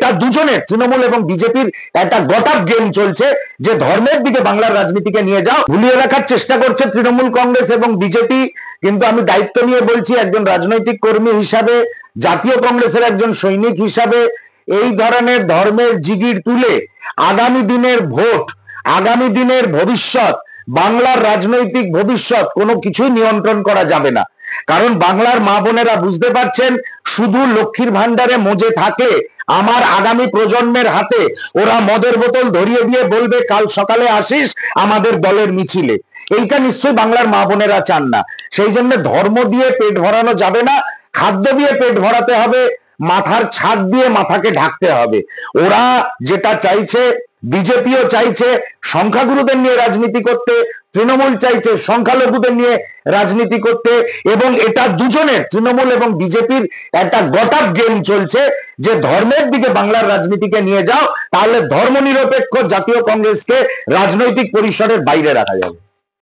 এটা দুজনের, তৃণমূল এবং বিজেপির একটা গটআপ গেম চলছে যে ধর্মের দিকে বাংলার রাজনীতিকে নিয়ে যাও। ভুলিয়ে রাখার চেষ্টা করছে তৃণমূল কংগ্রেস এবং বিজেপি। কিন্তু আমি দায়িত্ব নিয়ে বলছি, একজন রাজনৈতিক কর্মী হিসাবে, জাতীয় কংগ্রেসের একজন সৈনিক হিসাবে, এই ধরনের ধর্মের জিগির তুলে আগামী দিনের ভোট, আগামী দিনের ভবিষ্যৎ, বাংলার রাজনৈতিক ভবিষ্যৎ কোনো কিছুই নিয়ন্ত্রণ করা যাবে না। কারণ বাংলার মা বোনেরা বুঝতে পারছেন, শুধু লক্ষ্মীর ভান্ডারে মজে থাকে আমার আগামী প্রজন্মের হাতে ওরা মদের বোতল ধরিয়ে দিয়ে বলবে কাল সকালে আসিস আমাদের দলের মিছিলে। এইটা নিশ্চয়ই বাংলার মা বোনেরা চান না। সেই জন্য ধর্ম দিয়ে পেট ভরানো যাবে না, খাদ্য দিয়ে পেট ভরাতে হবে, মাথার ছাদ দিয়ে মাথাকে ঢাকতে হবে। ওরা যেটা চাইছে, বিজেপিও চাইছে সংখ্যাগুরুদের নিয়ে রাজনীতি করতে, তৃণমূল চাইছে সংখ্যালঘুদের নিয়ে রাজনীতি করতে, এবং এটা দুজনের, তৃণমূল এবং বিজেপির একটা গটআপ গেম চলছে যে ধর্মের দিকে বাংলার রাজনীতিকে নিয়ে যাও, তাহলে ধর্মনিরপেক্ষ জাতীয় কংগ্রেসকে রাজনৈতিক পরিসরের বাইরে রাখা যাবে।